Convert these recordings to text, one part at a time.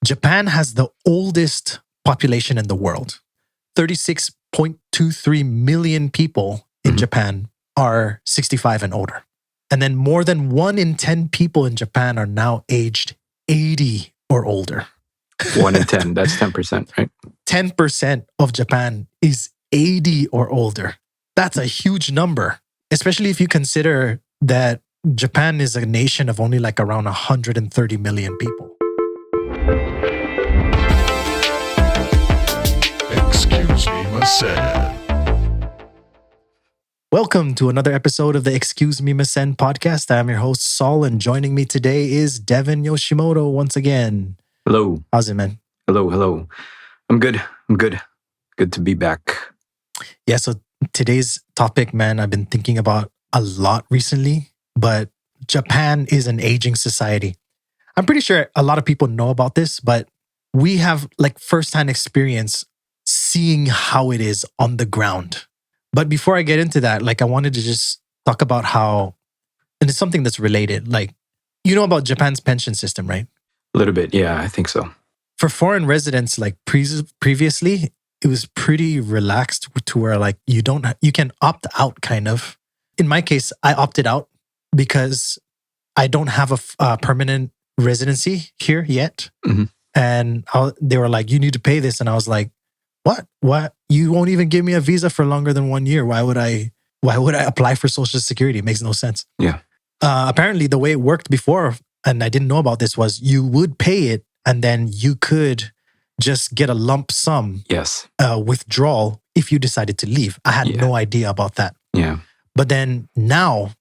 Japan has the oldest population in the world. 36.23 million people in Japan are 65 and older. And then more than 1 in 10 people in Japan are now aged 80 or older. 1 in 10, that's 10%, right? 10% of Japan is 80 or older. That's a huge number, especially if you consider that Japan is a nation of only like around 130 million people. Excuse me, Masen. Welcome to another episode of the Excuse Me, Masen podcast. I'm your host, Saul, and joining me today is Devin Yoshimoto once again. Hello. How's it, man? Hello. I'm good. Good to be back. Yeah, so today's topic, man, I've been thinking about a lot recently, but Japan is an aging society. I'm pretty sure a lot of people know about this, but we have like firsthand experience seeing how it is on the ground. But before I get into that, like I wanted to just talk about how, and it's something that's related, like, you know about Japan's pension system, right? A little bit, yeah, I think so. For foreign residents, like previously, it was pretty relaxed to where like you can opt out kind of. In my case, I opted out because I don't have a permanent residency here yet. Mm-hmm. And they were like, you need to pay this. And I was like, what? You won't even give me a visa for longer than 1 year. Why would I apply for Social Security? It makes no sense. Yeah. Apparently the way it worked before, and I didn't know about this, was you would pay it and then you could just get a lump sum withdrawal if you decided to leave. I had no idea about that. Yeah. But then now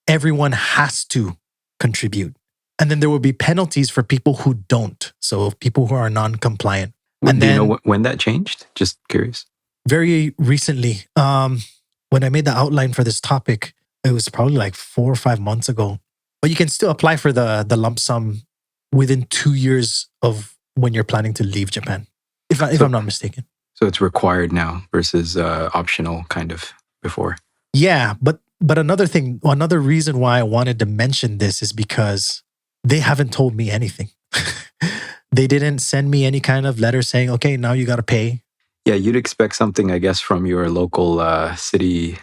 everyone has to contribute. And then there will be penalties for people who don't. So people who are non-compliant. And do you know when that changed? Just curious. Very recently, when I made the outline for this topic, it was probably like 4 or 5 months ago. But you can still apply for the lump sum within 2 years of when you're planning to leave Japan, if I'm not mistaken. So it's required now versus optional kind of before. Yeah, but another reason why I wanted to mention this is because they haven't told me anything. They didn't send me any kind of letter saying, okay, now you got to pay. Yeah, you'd expect something, I guess, from your local city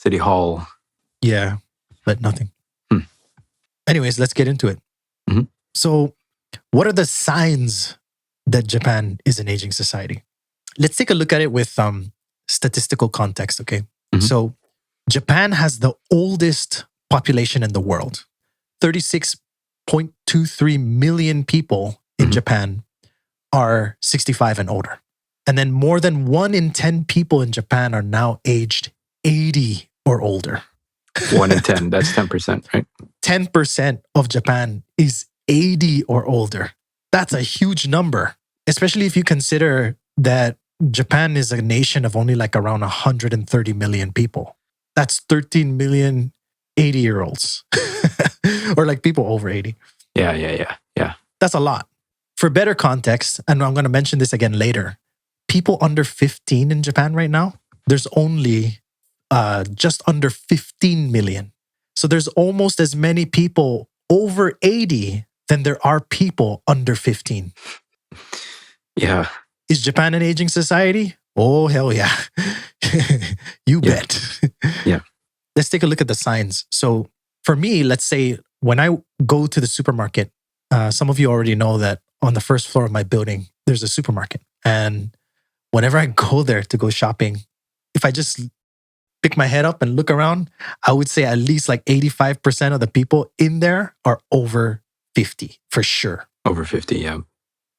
hall. Yeah, but nothing. Anyways, let's get into it. Mm-hmm. So what are the signs that Japan is an aging society? Let's take a look at it with statistical context, okay? Mm-hmm. So Japan has the oldest population in the world. 36.23 million people in Japan are 65 and older. And then more than 1 in 10 people in Japan are now aged 80 or older. 1 in 10, that's 10%, right? 10% of Japan is 80 or older. That's a huge number, especially if you consider that Japan is a nation of only like around 130 million people. That's 13 million 80-year-olds or like people over 80. Yeah. That's a lot. For better context, and I'm going to mention this again later, people under 15 in Japan right now, there's only just under 15 million. So there's almost as many people over 80 than there are people under 15. Yeah. Is Japan an aging society? Oh, hell yeah. You bet. Yeah. Let's take a look at the signs. So for me, let's say when I go to the supermarket, some of you already know that on the first floor of my building, there's a supermarket. And whenever I go there to go shopping, if I just pick my head up and look around, I would say at least like 85% of the people in there are over 50 for sure. Over 50, yeah.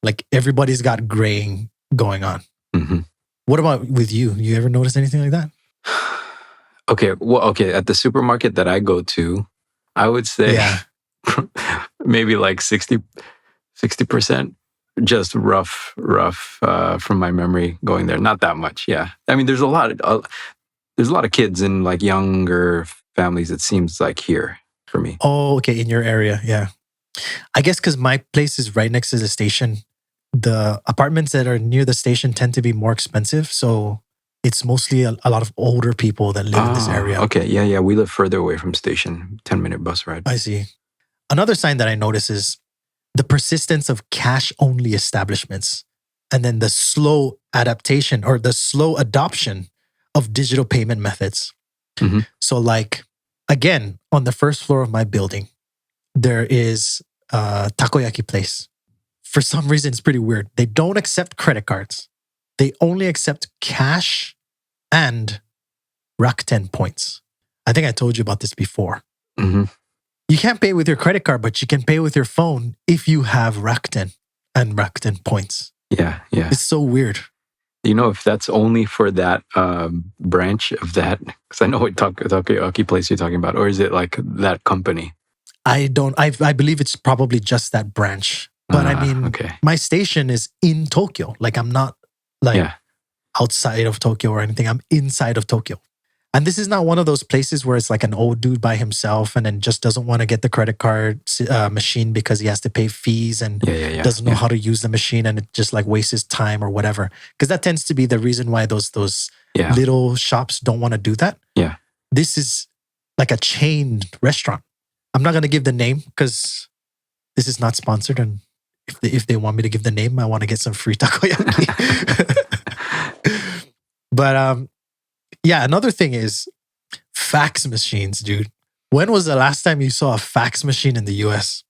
Like everybody's got graying going on. Mm-hmm. What about with you? You ever notice anything like that? Okay. At the supermarket that I go to, I would say maybe like 60%, just rough from my memory going there. Not that much, yeah. I mean, there's a lot of kids in like younger families, it seems like here for me. Oh, okay. In your area, yeah. I guess because my place is right next to the station, the apartments that are near the station tend to be more expensive. So it's mostly a lot of older people that live in this area. Okay, yeah. We live further away from station, 10-minute bus ride. I see. Another sign that I notice is the persistence of cash-only establishments, and then the slow adaptation or the slow adoption of digital payment methods. Mhm. So like, again, on the first floor of my building, there is a takoyaki place. For some reason, it's pretty weird. They don't accept credit cards. They only accept cash and Rakuten points. I think I told you about this before. Hmm. You can't pay with your credit card, but you can pay with your phone if you have Rakuten and Rakuten points. Yeah, yeah. It's so weird. Do you know if that's only for that branch of that? Because I know what takoyaki place you're talking about, or is it like that company? I believe it's probably just that branch. But I mean, okay. my station is in Tokyo. Like I'm not like Yeah. outside of Tokyo or anything. I'm inside of Tokyo. And this is not one of those places where it's like an old dude by himself and then just doesn't want to get the credit card machine because he has to pay fees and Yeah. doesn't know how to use the machine and it just like wastes his time or whatever. Because that tends to be the reason why those Yeah. little shops don't want to do that. Yeah. This is like a chain restaurant. I'm not going to give the name because this is not sponsored. And if they want me to give the name, I want to get some free takoyaki. But yeah, another thing is fax machines, dude. When was the last time you saw a fax machine in the US?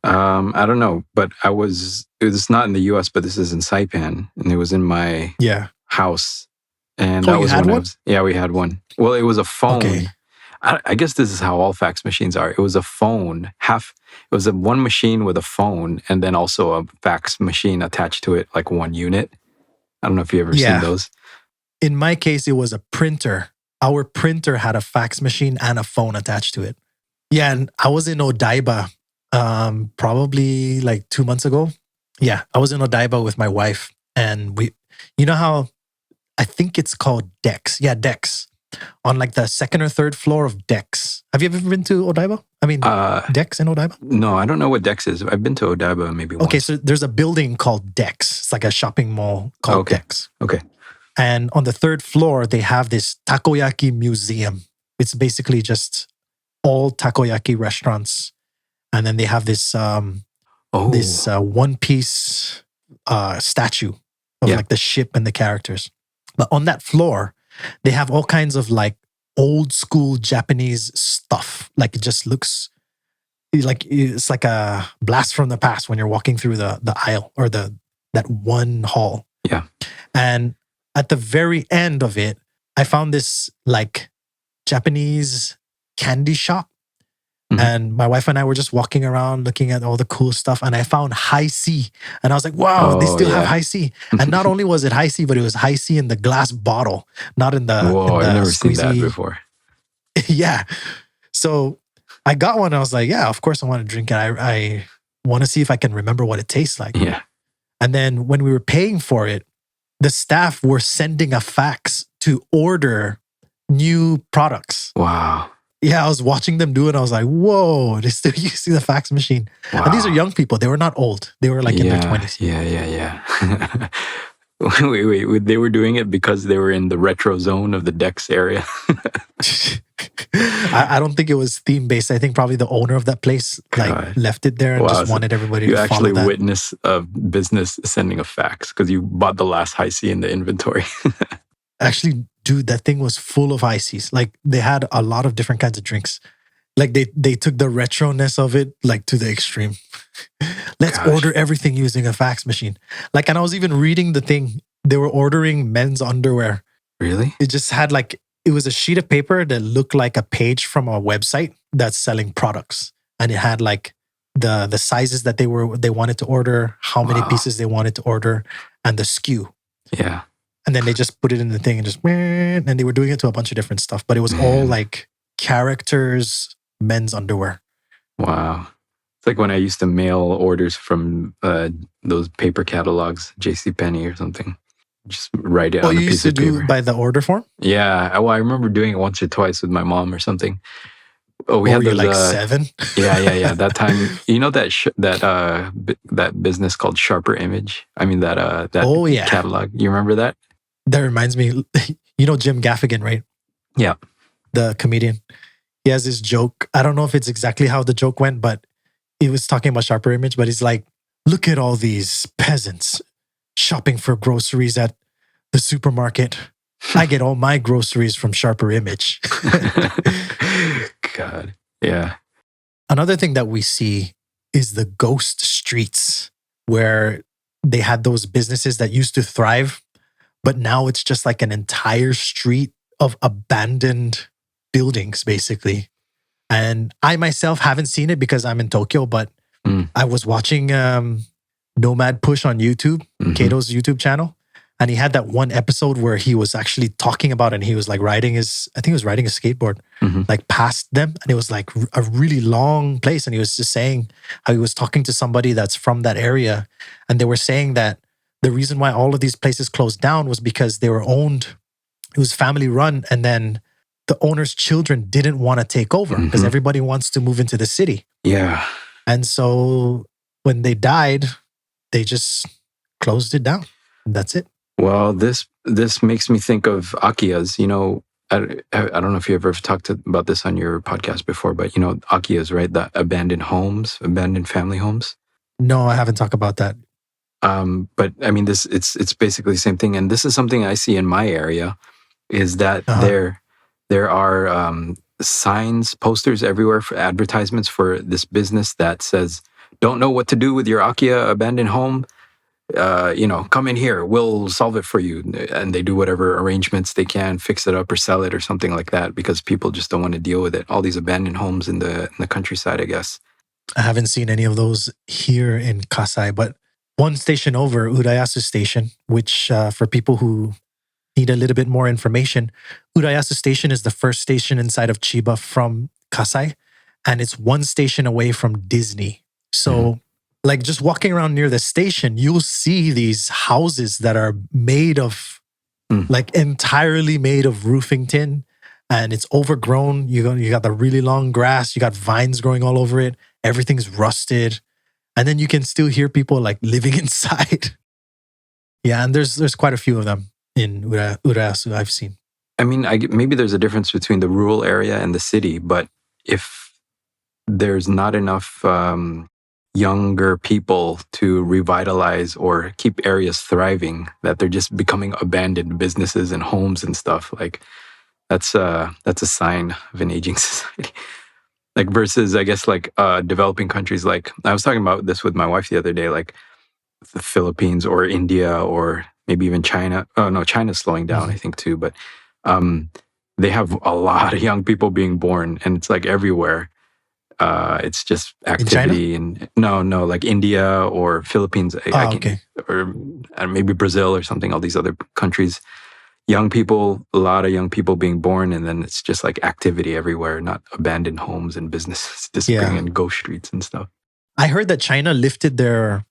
I don't know, but it was not in the US, but this is in Saipan, and it was in my Yeah. house. And Oh, that you was had when one? yeah, we had one. Well, it was a phone. Okay. I guess this is how all fax machines are. It was a phone. It was one machine with a phone, and then also a fax machine attached to it, like one unit. I don't know if you ever Yeah. seen those. In my case, it was a printer. Our printer had a fax machine and a phone attached to it. Yeah, and I was in Odaiba probably like 2 months ago. Yeah, I was in Odaiba with my wife and you know how, I think it's called Dex. Yeah, Dex. On like the second or third floor of Dex. Have you ever been to Odaiba? I mean, Dex in Odaiba? No, I don't know what Dex is. I've been to Odaiba maybe once. Okay, so there's a building called Dex. It's like a shopping mall called Okay. Dex. Okay. And on the third floor, they have this takoyaki museum. It's basically just all takoyaki restaurants. And then they have this one piece statue of like the ship and the characters. But on that floor, they have all kinds of like old school Japanese stuff. Like it just looks like it's like a blast from the past when you're walking through the aisle or that one hall. Yeah. And at the very end of it, I found this like Japanese candy shop. Mhm. And my wife and I were just walking around looking at all the cool stuff. And I found high C. And I was like, wow, they still have high C. And not only was it high C, but it was high C in the glass bottle, not in the Whoa, I've never seen that squeezy- before. Yeah. So I got one. I was like, yeah, of course I want to drink it. I want to see if I can remember what it tastes like. Yeah. And then when we were paying for it, the staff were sending a fax to order new products. Wow. Yeah, I was watching them do it. I was like, whoa, they still using the fax machine. Wow. And these are young people. They were not old. They were like in their 20s. Yeah. wait. They were doing it because they were in the retro zone of the Dex area. I don't think it was theme based. I think probably the owner of that place like left it there and Wow, just so wanted everybody You to follow actually that. witness a business sending a fax because you bought the last high C in the inventory. Actually, dude, that thing was full of ices. Like they had a lot of different kinds of drinks. Like they took the retroness of it like to the extreme. Let's order everything using a fax machine. Like, and I was even reading the thing. They were ordering men's underwear. Really? It just had like, it was a sheet of paper that looked like a page from a website that's selling products. And it had like the sizes that they wanted to order, how many pieces they wanted to order, and the SKU. Yeah. And then they just put it in the thing and just, and they were doing it to a bunch of different stuff. But it was all like characters, men's underwear. Wow. It's like when I used to mail orders from those paper catalogs, JCPenney or something. Just write it on a you used piece to of do paper. by the order form? Yeah. Well, I remember doing it once or twice with my mom or something. Oh, we had those, like 7? Yeah. That time, you know that business called Sharper Image. I mean that catalog. You remember that? That reminds me. You know Jim Gaffigan, right? Yeah. The comedian. He has this joke. I don't know if it's exactly how the joke went, but he was talking about Sharper Image. But he's like, look at all these peasants shopping for groceries at the supermarket. I get all my groceries from Sharper Image. God. Yeah. Another thing that we see is the ghost streets, where they had those businesses that used to thrive, but now it's just like an entire street of abandoned buildings, basically. And I myself haven't seen it because I'm in Tokyo, but I was watching Nomad Push on YouTube, Kato's YouTube channel. And he had that one episode where he was actually talking about it, and he was like I think he was riding a skateboard, like past them. And it was like a really long place. And he was just saying how he was talking to somebody that's from that area. And they were saying that the reason why all of these places closed down was because they were owned, it was family run. And then the owner's children didn't want to take over because everybody wants to move into the city. Yeah. And so when they died, they just closed it down. And that's it. Well, this makes me think of Akiyas. You know, I don't know if you ever talked about this on your podcast before, but you know, Akiyas, right? The abandoned homes, abandoned family homes. No, I haven't talked about that. But I mean, it's basically the same thing. And this is something I see in my area, is that there are signs, posters everywhere for advertisements for this business that says, "Don't know what to do with your Akiya abandoned home? Come in here, we'll solve it for you." And they do whatever arrangements they can, fix it up or sell it or something like that, because people just don't want to deal with it. All these abandoned homes in the countryside, I guess. I haven't seen any of those here in Kasai, but one station over, Urayasu Station, which for people who need a little bit more information, Urayasu Station is the first station inside of Chiba from Kasai, and it's one station away from Disney. So like just walking around near the station, you'll see these houses that are made of like entirely made of roofing tin, and it's overgrown. You got the really long grass, you got vines growing all over it. Everything's rusted. And then you can still hear people like living inside. Yeah, and there's quite a few of them in Urayasu I've seen. I mean, maybe there's a difference between the rural area and the city, but if there's not enough younger people to revitalize or keep areas thriving, that they're just becoming abandoned businesses and homes and stuff, like that's a sign of an aging society. Like versus, I guess, like developing countries. Like I was talking about this with my wife the other day, like the Philippines or India or maybe even China. Oh no, China's slowing down, I think too. But they have a lot of young people being born, and it's like everywhere. It's just activity, and no, like India or Philippines, or maybe Brazil or something. All these other countries, young people, a lot of young people being born, and then it's just like activity everywhere, not abandoned homes and businesses disappearing and ghost streets and stuff. I heard that China lifted their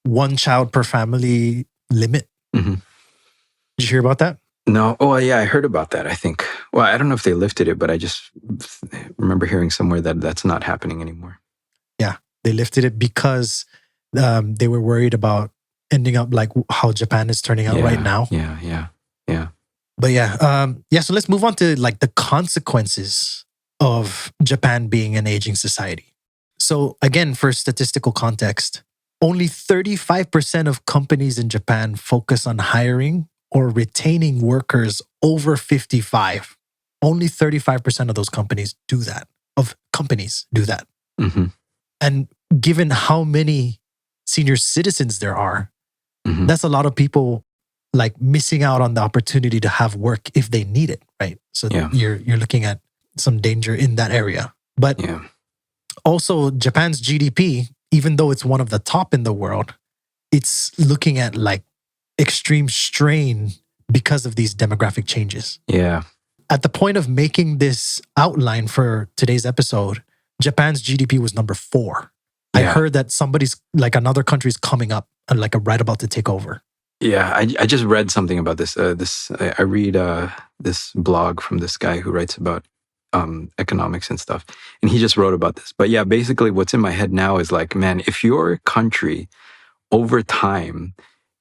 one child per family limit. Did you hear about that? No. Oh, yeah, I heard about that, I think. Well, I don't know if they lifted it, but I just remember hearing somewhere that that's not happening anymore. Yeah, they lifted it because they were worried about ending up like how Japan is turning out right now. Yeah. But so let's move on to like the consequences of Japan being an aging society. So again, for statistical context, only 35% of companies in Japan focus on hiring or retaining workers over 55. Only 35% of those companies do that. And given how many senior citizens there are, that's a lot of people like missing out on the opportunity to have work if they need it, right? So you're looking at some danger in that area. But also Japan's GDP, even though it's one of the top in the world, it's looking at like extreme strain because of these demographic changes. Yeah. At the point of making this outline for today's episode, Japan's GDP was number 4. I heard that like another country's coming up and like right about to take over. Yeah, I just read something about this. I read this blog from this guy who writes about economics and stuff, and he just wrote about this. But yeah, basically what's in my head now is like, man, if your country over time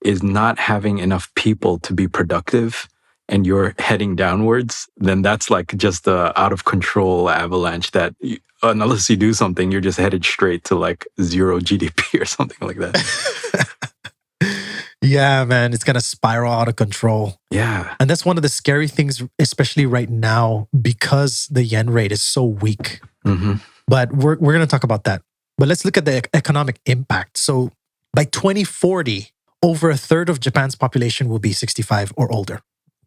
is not having enough people to be productive and you're heading downwards, then that's like just a out of control avalanche that unless you do something, you're just headed straight to like zero GDP or something like that. Yeah, man, it's going to spiral out of control. Yeah. And that's one of the scary things, especially right now, because the yen rate is so weak. Mm-hmm. But we're going to talk about that. But let's look at the economic impact. So by 2040, over a third of Japan's population will be 65 or older.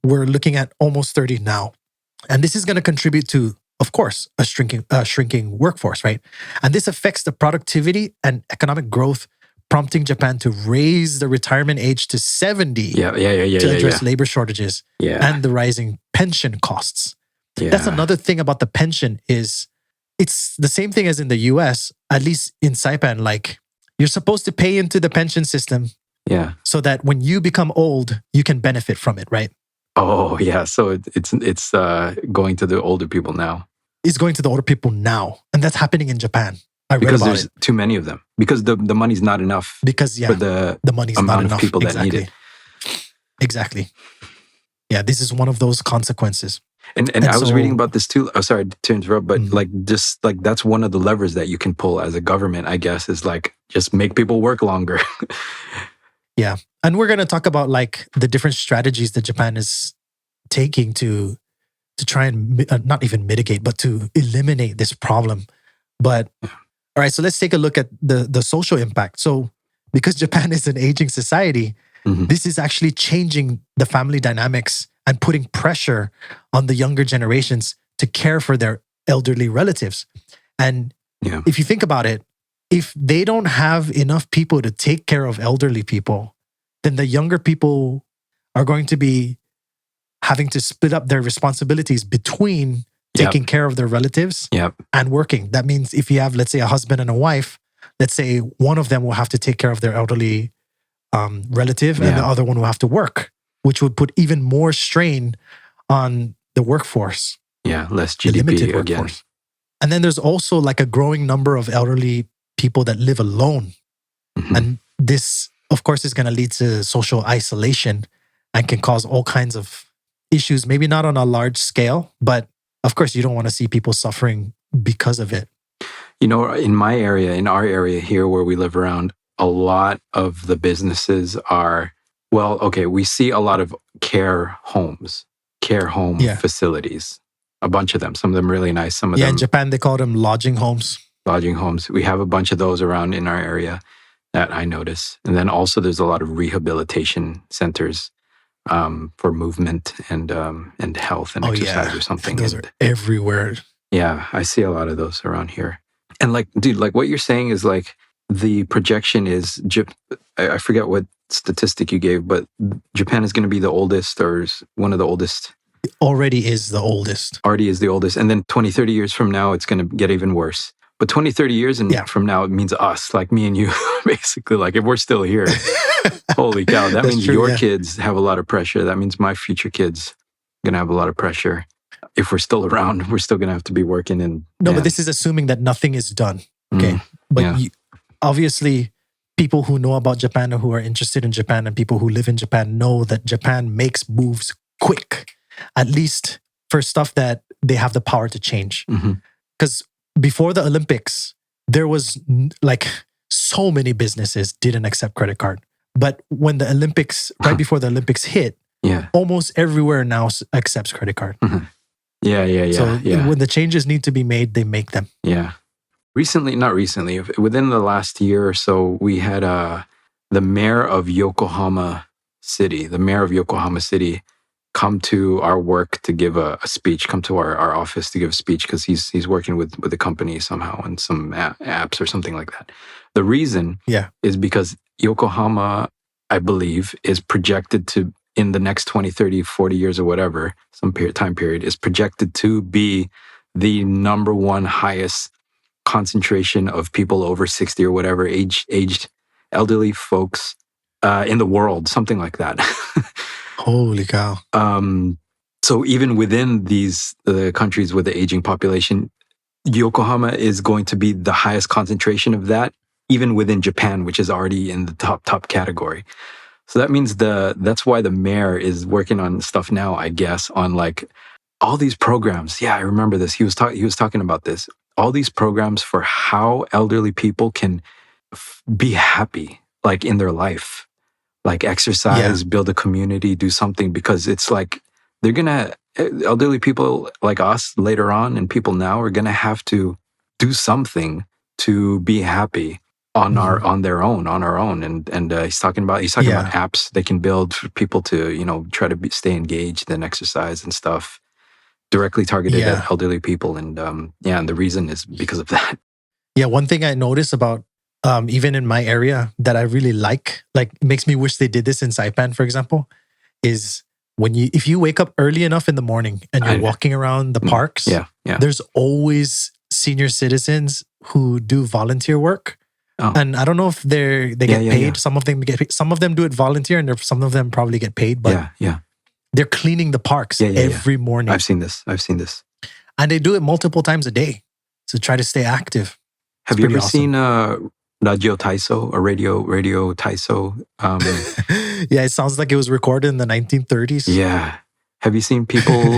We're looking at almost 30 now. And this is going to contribute to, of course, a shrinking workforce, right? And this affects the productivity and economic growth, prompting Japan to raise the retirement age to 70 to address labor shortages and the rising pension costs. Yeah. That's another thing about the pension is it's the same thing as in the US, at least in Saipan, like you're supposed to pay into the pension system so that when you become old, you can benefit from it, right? Oh, yeah. So it's going to the older people now. It's going to the older people now. And that's happening in Japan. I read because about there's it. too many of them. Because the money's not enough because, for the money's amount not of enough. people that need it. Exactly. Yeah, this is one of those consequences. And I was reading about this too. Oh, sorry to interrupt, but just that's one of the levers that you can pull as a government, I guess, is like just make people work longer. Yeah. And we're going to talk about like the different strategies that Japan is taking to try and not even mitigate, but to eliminate this problem. But all right, so let's take a look at the social impact. So because Japan is an aging society, this is actually changing the family dynamics and putting pressure on the younger generations to care for their elderly relatives. And if you think about it, if they don't have enough people to take care of elderly people, then the younger people are going to be having to split up their responsibilities between taking care of their relatives and working. That means if you have, let's say, a husband and a wife, let's say one of them will have to take care of their elderly relative and the other one will have to work, which would put even more strain on the workforce. Yeah, less GDP again. Workforce. And then there's also like a growing number of elderly people that live alone. And this, of course, is going to lead to social isolation and can cause all kinds of issues, maybe not on a large scale, but of course, you don't want to see people suffering because of it. You know, in our area here where we live around, a lot of the businesses are, we see a lot of care home facilities, a bunch of them. Some of them really nice. Some of them. In Japan, they call them lodging homes. Lodging homes. We have a bunch of those around in our area that I notice. And then also there's a lot of rehabilitation centers for movement and health and exercise or something. Those are everywhere. Yeah, I see a lot of those around here. And like, dude, like what you're saying is like the projection is, I forget what statistic you gave, but Japan is going to be the oldest or one of the oldest. It already is the oldest. Already is the oldest. And then 20, 30 years from now, it's going to get even worse. But 20, 30 years from now, it means us, like me and you, basically. Like if we're still here, holy cow, that means your kids have a lot of pressure. That means my future kids are going to have a lot of pressure. If we're still around, we're still going to have to be working. But this is assuming that nothing is done. Okay. But obviously, people who know about Japan or who are interested in Japan and people who live in Japan know that Japan makes moves quick, at least for stuff that they have the power to change. Because before the Olympics, there was like so many businesses didn't accept credit card. But when the Olympics, right before the Olympics hit, almost everywhere now accepts credit card. So when the changes need to be made, they make them. Yeah. Not recently, within the last year or so, we had the mayor of Yokohama City come to our work to give a speech, come to our office to give a speech because he's working with the company somehow and some apps or something like that. The reason is because Yokohama, I believe, is projected to, in the next 20, 30, 40 years or whatever, some time period, is projected to be the number one highest concentration of people over 60 or whatever, aged elderly folks in the world, something like that. Holy cow. So even within these countries with the aging population, Yokohama is going to be the highest concentration of that, even within Japan, which is already in the top category. So that means that's why the mayor is working on stuff now, I guess, on like all these programs. Yeah, I remember this. He was talking about this. All these programs for how elderly people can be happy, like in their life, like exercise, build a community, do something, because it's like they're gonna elderly people like us later on and people now are gonna have to do something to be happy on our own. And he's talking about apps they can build for people to try to stay engaged and exercise and stuff directly targeted at elderly people. And and the reason is because of that. Yeah, one thing I noticed about even in my area that I really like makes me wish they did this in Saipan, for example, is if you wake up early enough in the morning and you're walking around the parks, there's always senior citizens who do volunteer work. Oh. And I don't know if they get paid. Yeah. Some of them get paid. Some of them do it volunteer, and some of them probably get paid. But they're cleaning the parks every morning. I've seen this. And they do it multiple times a day to try to stay active. Have you ever seen Radio Taiso or Radio Taiso? Yeah, it sounds like it was recorded in the 1930s. Yeah. Have you seen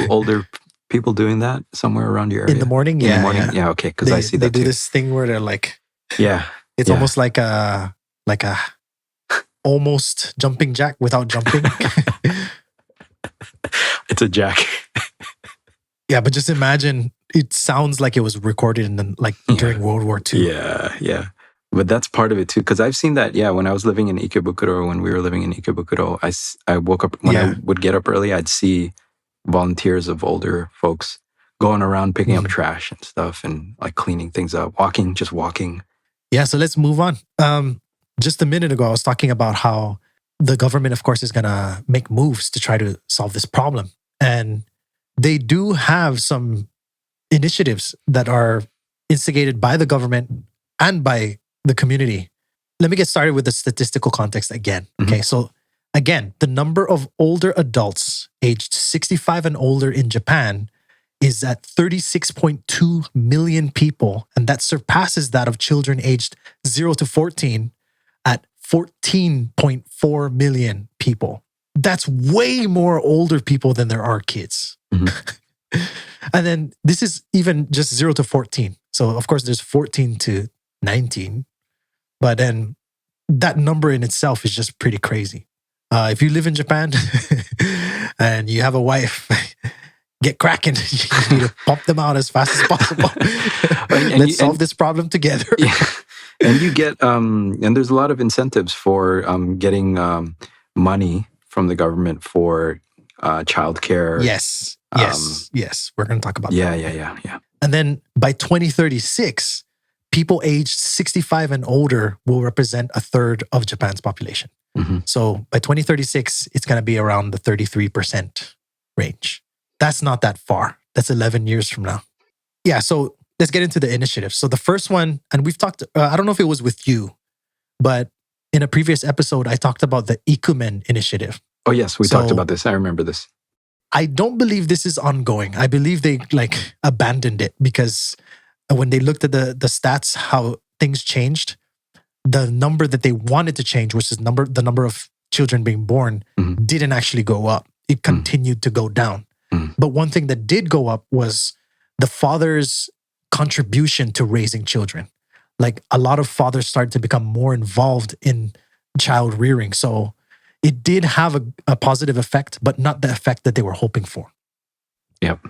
older people doing that somewhere around your area? In the morning? In the morning? Yeah, okay. Because I see that They do too. this thing where they're like... Yeah. It's almost like a almost jumping jack without jumping. It's a jack. Yeah, but just imagine, it sounds like it was recorded during World War II. Yeah. But that's part of it too. Because I've seen that, when I was living in Ikebukuro, when we were living in Ikebukuro, I woke up, when I would get up early, I'd see volunteers of older folks going around picking up trash and stuff and like cleaning things up, just walking. Yeah, so let's move on. Just a minute ago, I was talking about how the government, of course, is going to make moves to try to solve this problem. And they do have some initiatives that are instigated by the government and by the community. Let me get started with the statistical context again. Okay, so again, the number of older adults aged 65 and older in Japan is at 36.2 million people, and that surpasses that of children aged 0 to 14 at 14.4 million people. That's way more older people than there are kids. And then this is even just 0 to 14. So of course there's 14 to 19, but then that number in itself is just pretty crazy. If you live in Japan and you have a wife, get cracking. You need to pump them out as fast as possible. Let's solve this problem together. Yeah. And you get, and there's a lot of incentives for getting money from the government for childcare. Yes. We're going to talk about that. Yeah. And then by 2036, people aged 65 and older will represent a third of Japan's population. So by 2036, it's going to be around the 33% range. That's not that far. That's 11 years from now. Yeah, so let's get into the initiatives. So the first one, and we've talked, I don't know if it was with you, but in a previous episode, I talked about the Ikumen initiative. Oh yes, we talked about this. I remember this. I don't believe this is ongoing. I believe they abandoned it because when they looked at the stats, how things changed, the number that they wanted to change, which is the number of children being born, didn't actually go up. It continued to go down. But one thing that did go up was the father's contribution to raising children. Like a lot of fathers started to become more involved in child rearing. So it did have a positive effect, but not the effect that they were hoping for. Yep.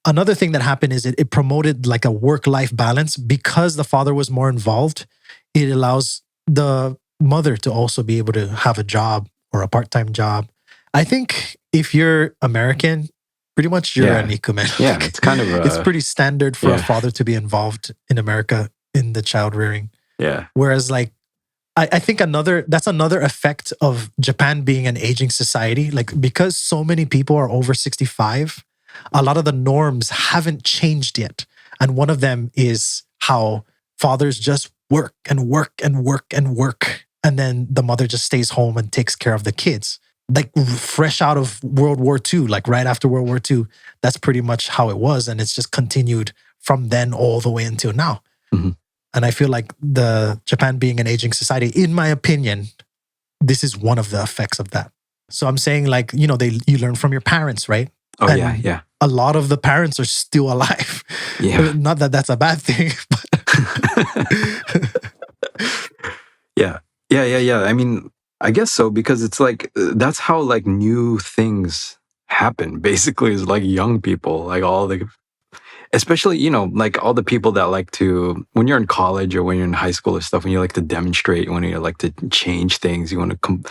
Another thing that happened is it promoted like a work-life balance. Because the father was more involved, it allows the mother to also be able to have a job or a part-time job. I think if you're American, pretty much you're an ikumen. Yeah, it's kind of it's pretty standard for a father to be involved in America in the child rearing. Yeah. Whereas I think that's another effect of Japan being an aging society. Like because so many people are over 65, a lot of the norms haven't changed yet. And one of them is how fathers just work and work and work and work. And then the mother just stays home and takes care of the kids. Like fresh out of World War II, like right after World War II, that's pretty much how it was. And it's just continued from then all the way until now. And I feel like the Japan being an aging society, in my opinion, this is one of the effects of that. So I'm saying, like, you know, you learn from your parents, right? Oh, And yeah, yeah. a lot of the parents are still alive. Yeah. Not that that's a bad thing. Yeah. Yeah. I mean, I guess so, because it's like that's how like new things happen. Basically, is like young people, like all the, especially, you know, like all the people that like to, when you're in college or when you're in high school or stuff, when you like to demonstrate, when you like to change things, you want to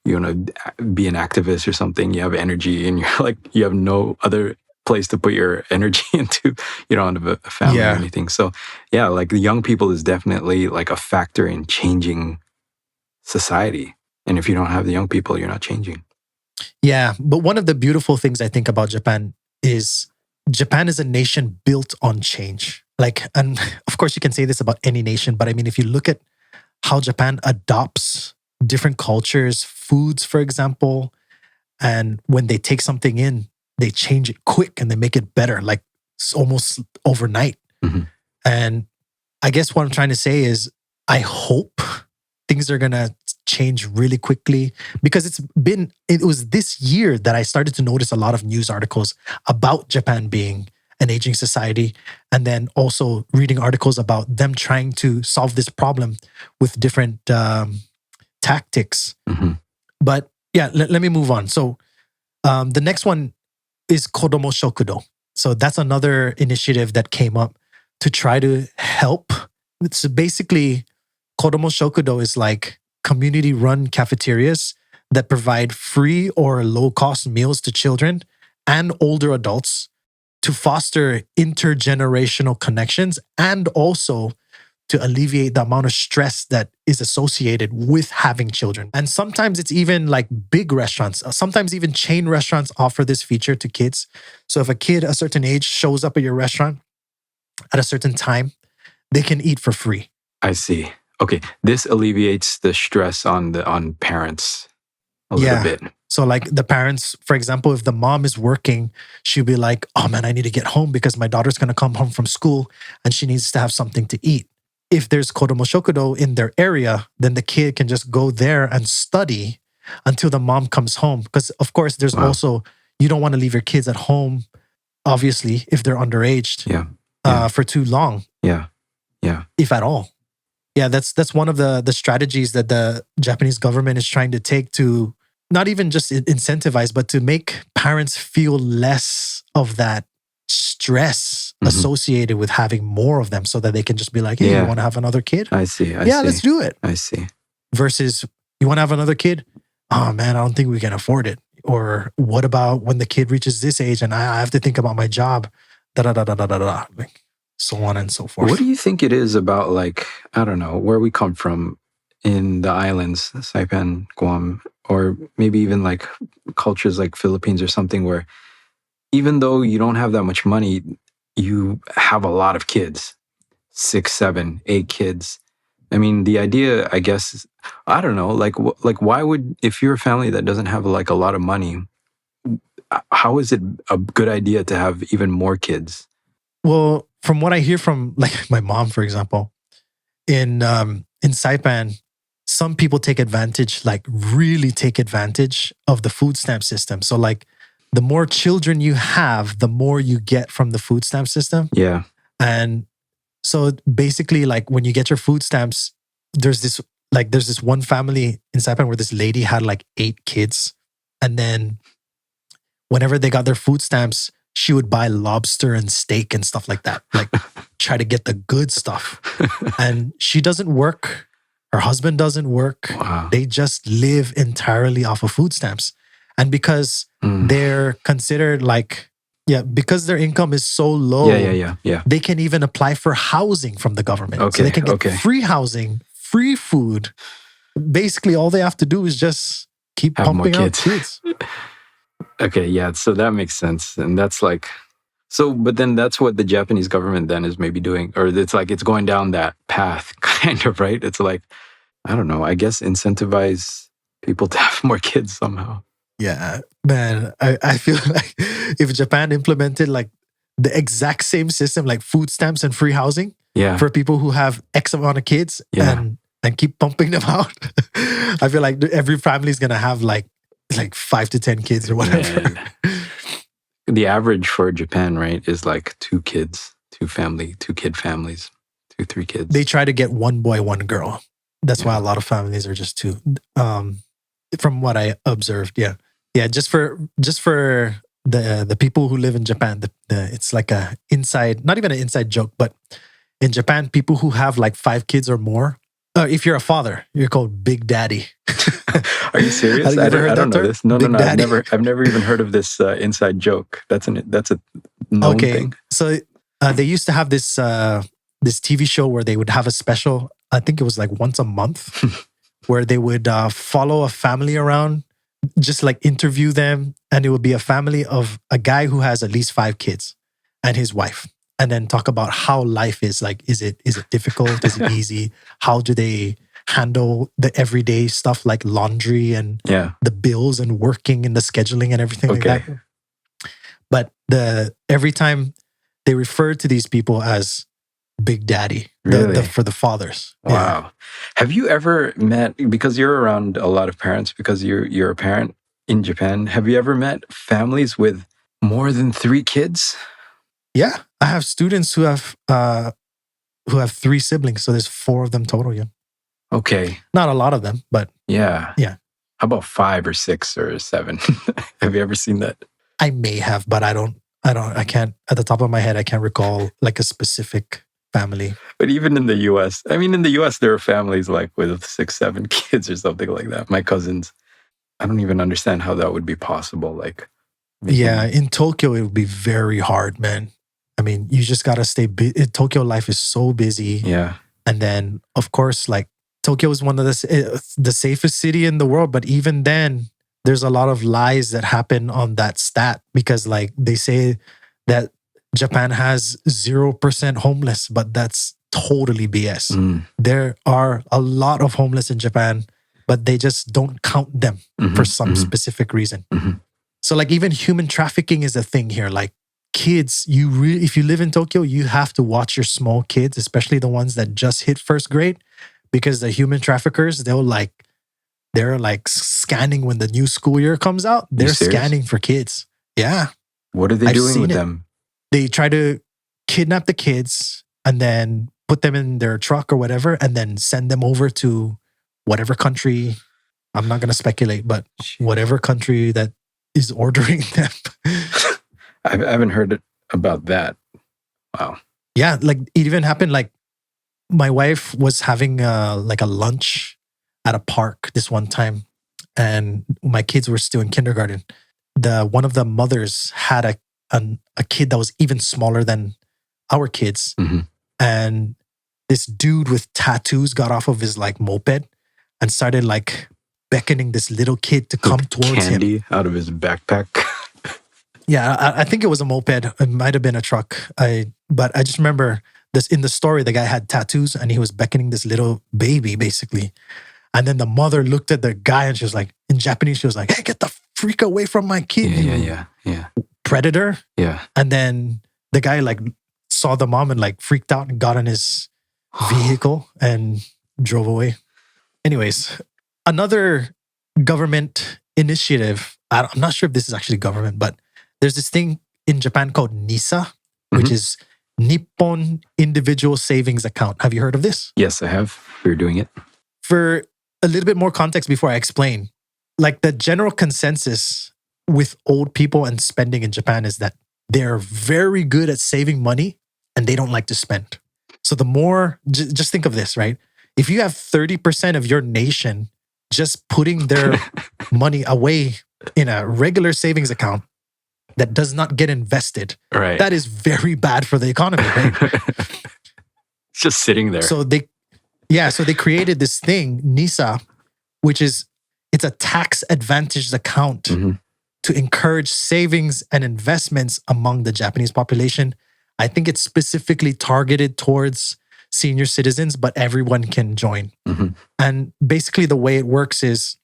you want to be an activist or something, you have energy and you're like, you have no other place to put your energy into. You don't have a family or anything. So yeah, like the young people is definitely like a factor in changing society. And if you don't have the young people, you're not changing. Yeah. But one of the beautiful things I think about Japan is a nation built on change. Like, and of course you can say this about any nation, but I mean, if you look at how Japan adopts different cultures, foods, for example, and when they take something in, they change it quick and they make it better, like almost overnight. Mm-hmm. And I guess what I'm trying to say is, I hope things are going to change really quickly, because it was this year that I started to notice a lot of news articles about Japan being an aging society, and then also reading articles about them trying to solve this problem with different tactics. Mm-hmm. But yeah, let me move on. So the next one is Kodomo Shokudo. So that's another initiative that came up to try to help. So basically, Kodomo Shokudo is like community-run cafeterias that provide free or low-cost meals to children and older adults to foster intergenerational connections, and also to alleviate the amount of stress that is associated with having children. And sometimes it's even like big restaurants. Sometimes even chain restaurants offer this feature to kids. So if a kid a certain age shows up at your restaurant at a certain time, they can eat for free. I see. Okay, this alleviates the stress on parents a little bit. So like the parents, for example, if the mom is working, she'll be like, oh man, I need to get home because my daughter's going to come home from school and she needs to have something to eat. If there's Kodomo Shokudo in their area, then the kid can just go there and study until the mom comes home. Because of course, there's also, you don't want to leave your kids at home, obviously, if they're underaged, for too long. Yeah. If at all. Yeah, that's one of the strategies that the Japanese government is trying to take to not even just incentivize, but to make parents feel less of that stress associated with having more of them, so that they can just be like, hey, you want to have another kid? I see. Let's do it. I see. Versus, you want to have another kid? Oh man, I don't think we can afford it. Or what about when the kid reaches this age and I have to think about my job? Like, so on and so forth. What do you think it is about, like, I don't know, where we come from in the islands, Saipan, Guam, or maybe even like cultures like Philippines or something, where even though you don't have that much money, you have a lot of kids, 6, 7, 8 kids. I mean, the idea, I guess, is, I don't know, like why would, if you're a family that doesn't have like a lot of money, how is it a good idea to have even more kids? Well, from what I hear from like my mom, for example, in Saipan, some people take advantage, like really take advantage of the food stamp system. So like the more children you have, the more you get from the food stamp system. Yeah. And so basically, like when you get your food stamps, there's this one family in Saipan where this lady had like 8 kids. And then whenever they got their food stamps, she would buy lobster and steak and stuff like that. Like try to get the good stuff. And she doesn't work. Her husband doesn't work. Wow. They just live entirely off of food stamps. And because they're considered like, because their income is so low, they can even apply for housing from the government. Okay, so they can get free housing, free food. Basically, all they have to do is just keep pumping out kids. Okay, yeah, so that makes sense. And that's like, so, but then that's what the Japanese government then is maybe doing, or it's like it's going down that path, kind of, right? It's like, I don't know, I guess incentivize people to have more kids somehow. Yeah, man, I feel like if Japan implemented like the exact same system, like food stamps and free housing for people who have X amount of kids and keep pumping them out, I feel like every family is gonna have like 5 to 10 kids or whatever. Man. The average for Japan, right, is like 2 kids, 2 kid families, 3 kids. They try to get one boy, one girl. That's why a lot of families are just 2. From what I observed, yeah. Just for the people who live in Japan, it's like a inside, not even an inside joke, but in Japan, people who have like 5 kids or more, if you're a father, you're called Big Daddy. Are you serious? I don't know this. No. I've never even heard of this inside joke. That's a known thing. So they used to have this TV show where they would have a special. I think it was like once a month, where they would follow a family around, just like interview them, and it would be a family of a guy who has at least 5 kids and his wife, and then talk about how life is like. Is it difficult? Is it easy? How do they handle the everyday stuff like laundry and the bills and working and the scheduling and everything like that? But every time they refer to these people as Big Daddy, really? For the fathers. Wow. Yeah. Have you ever met, because you're around a lot of parents, because you're a parent in Japan, have you ever met families with more than 3 kids? Yeah, I have students who have 3 siblings, so there's 4 of them total. Yeah. Okay. Not a lot of them, but yeah. How about 5 or 6 or 7? Have you ever seen that? I may have, but I can't, at the top of my head, I can't recall like a specific family. But even in the US, there are families like with 6, 7 kids or something like that. My cousins, I don't even understand how that would be possible. Like, in Tokyo, it would be very hard, man. I mean, you just got to stay busy. Tokyo life is so busy. Yeah. And then, of course, like Tokyo is one of the safest city in the world. But even then, there's a lot of lies that happen on that stat, because like they say that Japan has 0% homeless, but that's totally BS. There are a lot of homeless in Japan, but they just don't count them for some specific reason. So like even human trafficking is a thing here. Like kids, if you live in Tokyo, you have to watch your small kids, especially the ones that just hit 1st grade, because the human traffickers, they're like scanning when the new school year comes out. They're scanning for kids. Yeah. What are they doing with them? They try to kidnap the kids and then put them in their truck or whatever, and then send them over to whatever country. I'm not going to speculate, but whatever country that is ordering them. I haven't heard about that. Wow. Yeah, like it even happened. Like my wife was having like a lunch at a park this one time, and my kids were still in kindergarten. One of the mothers had a kid that was even smaller than our kids, and this dude with tattoos got off of his like moped and started like beckoning this little kid to come towards him. Candy out of his backpack. Yeah, I think it was a moped. It might have been a truck. But I just remember this in the story. The guy had tattoos and he was beckoning this little baby, basically. And then the mother looked at the guy and she was like, in Japanese, she was like, "Hey, get the freak away from my kid, yeah. predator." Yeah. And then the guy like saw the mom and like freaked out and got in his vehicle and drove away. Anyways, another government initiative. I'm not sure if this is actually government, but there's this thing in Japan called NISA, which is Nippon Individual Savings Account. Have you heard of this? Yes, I have. We're doing it. For a little bit more context before I explain, like the general consensus with old people and spending in Japan is that they're very good at saving money and they don't like to spend. So the more, just think of this, right? If you have 30% of your nation just putting their money away in a regular savings account that does not get invested, right, that is very bad for the economy, right? It's just sitting there. So they created this thing, NISA, which is, it's a tax advantaged account to encourage savings and investments among the Japanese population. I think it's specifically targeted towards senior citizens, but everyone can join. And basically the way it works is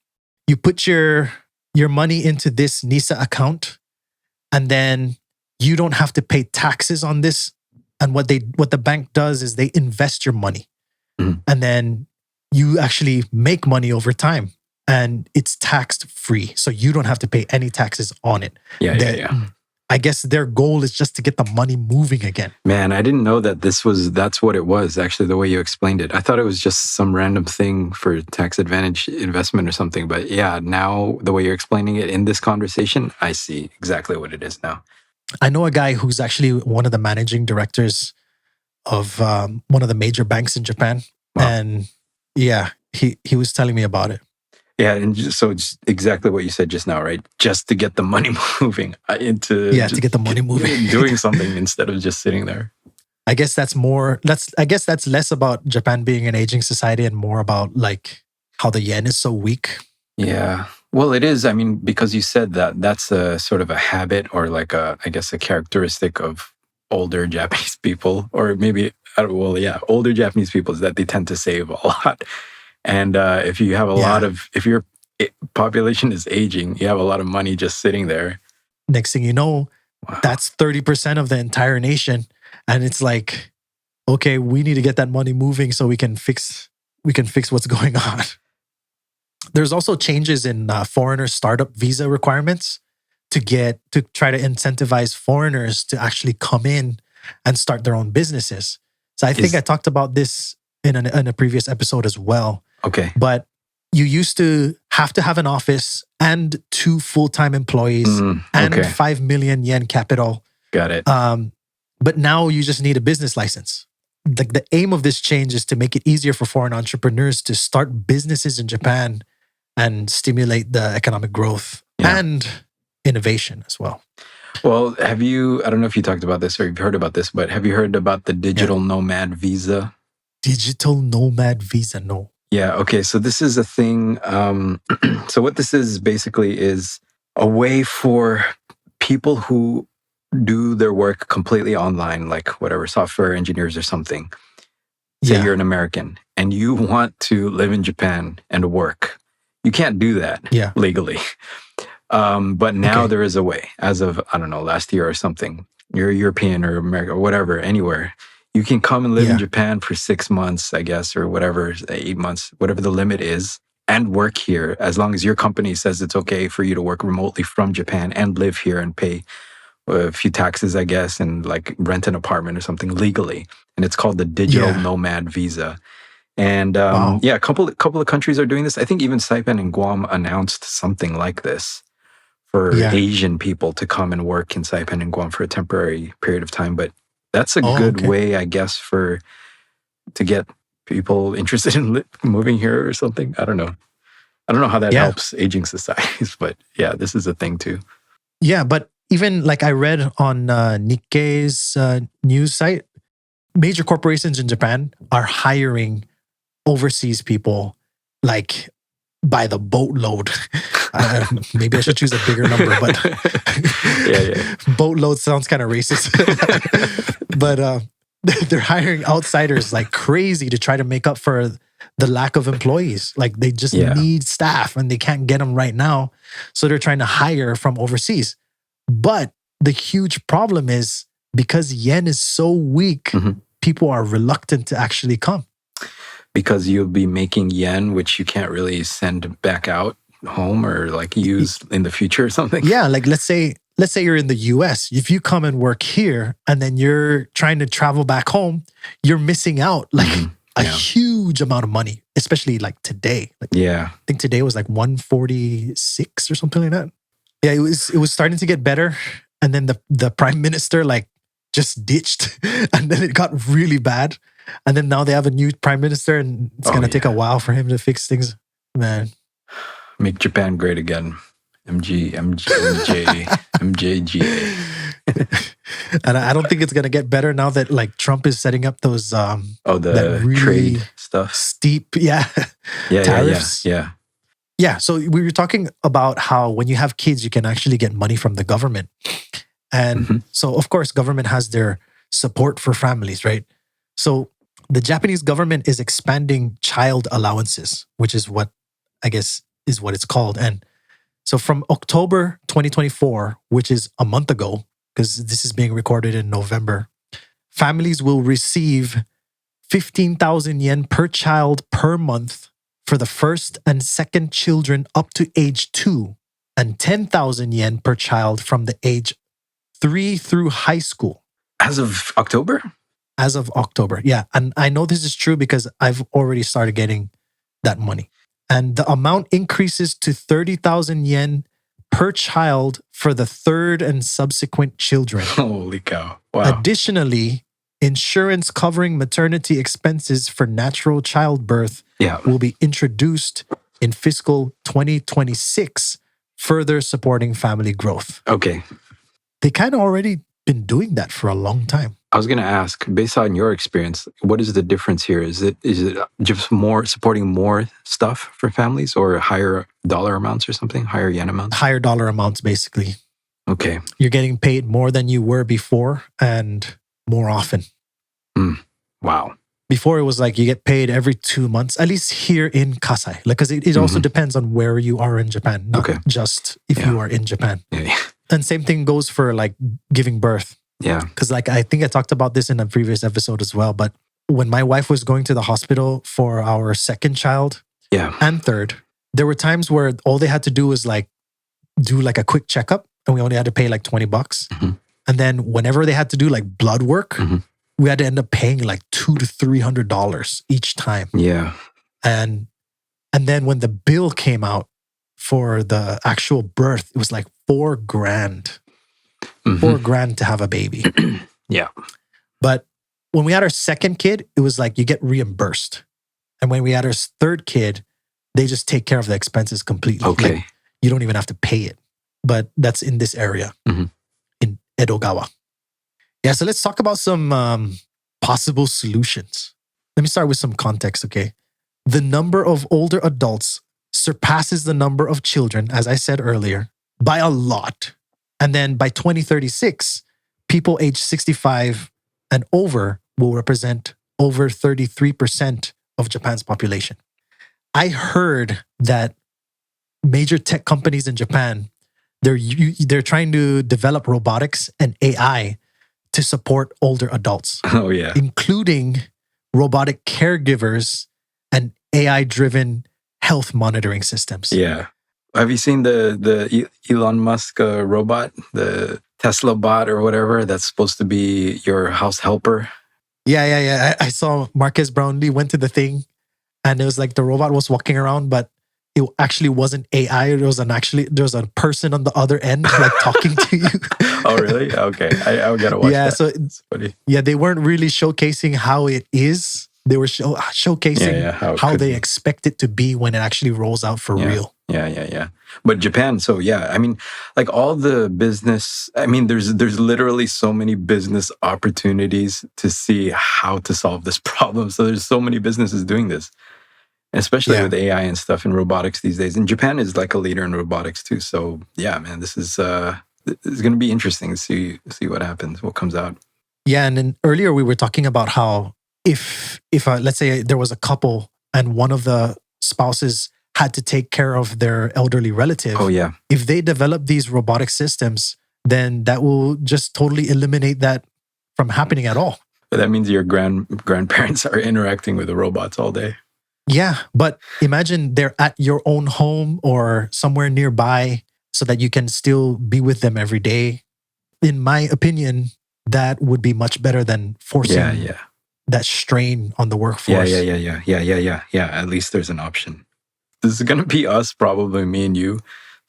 you put your money into this NISA account, and then you don't have to pay taxes on this. And what the bank does is they invest your money. And then you actually make money over time. and it's taxed free. So you don't have to pay any taxes on it. Yeah, That- I guess their goal is just to get the money moving again. Man, I didn't know that that's what it was, actually, the way you explained it. I thought it was just some random thing for tax advantage investment or something. But yeah, now the way you're explaining it in this conversation, I see exactly what it is now. I know a guy who's actually one of the managing directors of one of the major banks in Japan. Wow. And yeah, he was telling me about it. Yeah, and so it's exactly what you said just now, right? Just to get the money moving into To get the money moving. doing something instead of just sitting there. I guess that's less about Japan being an aging society and more about like how the yen is so weak. Yeah. Well, it is. I mean, because you said that, that's a sort of a habit or like a characteristic of older Japanese people, or maybe, older Japanese people is that they tend to save a lot. And if you have if your population is aging, you have a lot of money just sitting there. Next thing you know, Wow. that's 30% of the entire nation. And it's like, okay, we need to get that money moving so we can fix what's going on. There's also changes in foreigner startup visa requirements to try to incentivize foreigners to actually come in and start their own businesses. So I think I talked about this in a previous episode as well. Okay. But you used to have an office and 2 full-time employees and 5 million yen capital. Got it. But now you just need a business license. The aim of this change is to make it easier for foreign entrepreneurs to start businesses in Japan and stimulate the economic growth and innovation as well. Well, I don't know if you talked about this or you've heard about this, but have you heard about the digital nomad visa? Digital nomad visa, no. Yeah, okay. So this is a thing. So what this is basically is a way for people who do their work completely online, like whatever, software engineers or something. Say you're an American and you want to live in Japan and work. You can't do that legally. But now there is a way. As of, I don't know, last year or something, you're European or American or whatever, anywhere. You can come and live in Japan for 6 months, I guess, or whatever, 8 months, whatever the limit is, and work here as long as your company says it's okay for you to work remotely from Japan and live here and pay a few taxes, I guess, and like rent an apartment or something legally. And it's called the digital nomad visa. And a couple of countries are doing this. I think even Saipan and Guam announced something like this for Asian people to come and work in Saipan and Guam for a temporary period of time. But that's a good way, I guess, to get people interested in moving here or something. I don't know how that helps aging societies, but this is a thing too. Yeah, but even like I read on Nikkei's news site, major corporations in Japan are hiring overseas people like by the boatload. Maybe I should choose a bigger number, but boatload sounds kind of racist. But they're hiring outsiders like crazy to try to make up for the lack of employees. Like they just need staff and they can't get them right now. So they're trying to hire from overseas. But the huge problem is because yen is so weak, people are reluctant to actually come. Because you'll be making yen, which you can't really send back out home or like use in the future or something. Yeah, like let's say you're in the US. If you come and work here and then you're trying to travel back home, you're missing out like a huge amount of money, especially like today. Like, I think today was like 146 or something like that. Yeah, it was starting to get better. And then the prime minister like just ditched and then it got really bad. And then now they have a new prime minister and it's going to take a while for him to fix things. Man. Make Japan great again. MJGA. And I don't think it's going to get better now that like Trump is setting up those the really trade stuff. Steep, tariffs. Yeah, so we were talking about how when you have kids, you can actually get money from the government. And so, of course, government has their support for families, right? So the Japanese government is expanding child allowances, which is what I guess is what it's called. And so from October 2024, which is a month ago, because this is being recorded in November, families will receive 15,000 yen per child per month for the first and second children up to age 2 and 10,000 yen per child from the age 3 through high school. As of October? As of October. Yeah. And I know this is true because I've already started getting that money. And the amount increases to 30,000 yen per child for the third and subsequent children. Holy cow. Wow. Additionally, insurance covering maternity expenses for natural childbirth Yeah. will be introduced in fiscal 2026, further supporting family growth. Okay. They kind of already been doing that for a long time. I was going to ask, based on your experience, what is the difference here? Is it just more supporting more stuff for families or higher dollar amounts or something? Higher yen amounts? Higher dollar amounts, basically. Okay. You're getting paid more than you were before and more often. Wow. Before it was like you get paid every 2 months, at least here in Kasai. Like, because it also depends on where you are in Japan, not just if you are in Japan. Yeah. And same thing goes for like giving birth. Yeah. Because like I think I talked about this in a previous episode as well. But when my wife was going to the hospital for our second child and third, there were times where all they had to do was like do like a quick checkup, and we only had to pay like $20. And then whenever they had to do like blood work, we had to end up paying like $200 to $300 each time. Yeah. And then when the bill came out for the actual birth, it was like $4,000. $4,000 to have a baby. Yeah. But when we had our second kid, it was like you get reimbursed. And when we had our third kid, they just take care of the expenses completely. Okay. Like, you don't even have to pay it. But that's in this area, in Edogawa. Yeah, so let's talk about some possible solutions. Let me start with some context, okay? The number of older adults surpasses the number of children, as I said earlier, by a lot. And then by 2036, people age 65 and over will represent over 33% of Japan's population. I heard that major tech companies in Japan, they're trying to develop robotics and AI to support older adults. Oh, yeah. Including robotic caregivers and AI-driven health monitoring systems. Yeah. Have you seen the Elon Musk robot, the Tesla bot or whatever that's supposed to be your house helper? Yeah. I saw Marques Brownlee went to the thing, and it was like the robot was walking around, but it actually wasn't AI. There was a person on the other end like talking to you. Oh, really? Okay. I gotta watch that. So it's funny. Yeah, they weren't really showcasing how it is. They were showcasing how they expect it to be when it actually rolls out for real. Yeah. But Japan, so yeah, I mean, like all the business, I mean, there's literally so many business opportunities to see how to solve this problem. So there's so many businesses doing this, especially with AI and stuff in robotics these days. And Japan is like a leader in robotics too. So yeah, man, this is going to be interesting to see what happens, what comes out. Yeah, and then earlier we were talking about how if let's say there was a couple and one of the spouses had to take care of their elderly relative. Oh yeah. If they develop these robotic systems, then that will just totally eliminate that from happening at all. But that means your grandparents are interacting with the robots all day. Yeah, but imagine they're at your own home or somewhere nearby so that you can still be with them every day. In my opinion, that would be much better than forcing that strain on the workforce. Yeah. At least there's an option. This is going to be us, probably me and you,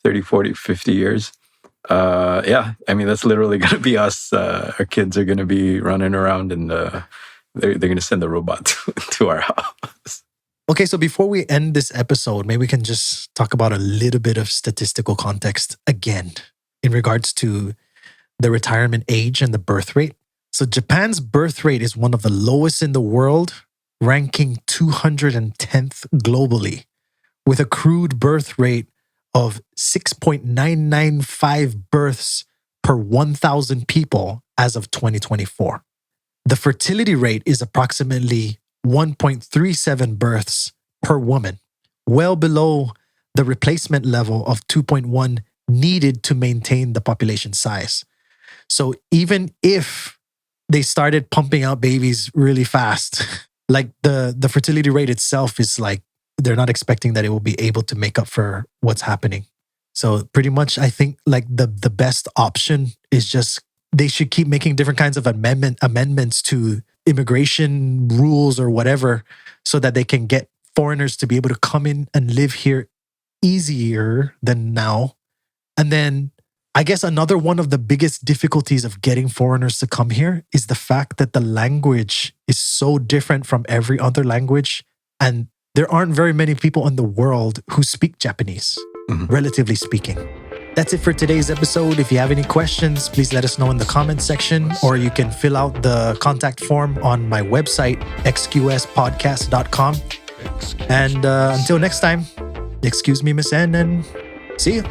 30, 40, 50 years. I mean, that's literally going to be us. Our kids are going to be running around and they're going to send the robot to our house. Okay, so before we end this episode, maybe we can just talk about a little bit of statistical context again in regards to the retirement age and the birth rate. So Japan's birth rate is one of the lowest in the world, ranking 210th globally, with a crude birth rate of 6.995 births per 1,000 people as of 2024. The fertility rate is approximately 1.37 births per woman, well below the replacement level of 2.1 needed to maintain the population size. So even if they started pumping out babies really fast, like the fertility rate itself is like they're not expecting that it will be able to make up for what's happening. So pretty much, I think like the best option is just they should keep making different kinds of amendments to immigration rules or whatever, so that they can get foreigners to be able to come in and live here easier than now. And then I guess another one of the biggest difficulties of getting foreigners to come here is the fact that the language is so different from every other language. And there aren't very many people in the world who speak Japanese, relatively speaking. That's it for today's episode. If you have any questions, please let us know in the comments section, or you can fill out the contact form on my website, xqspodcast.com. And until next time, excuse me, Miss N, and see you.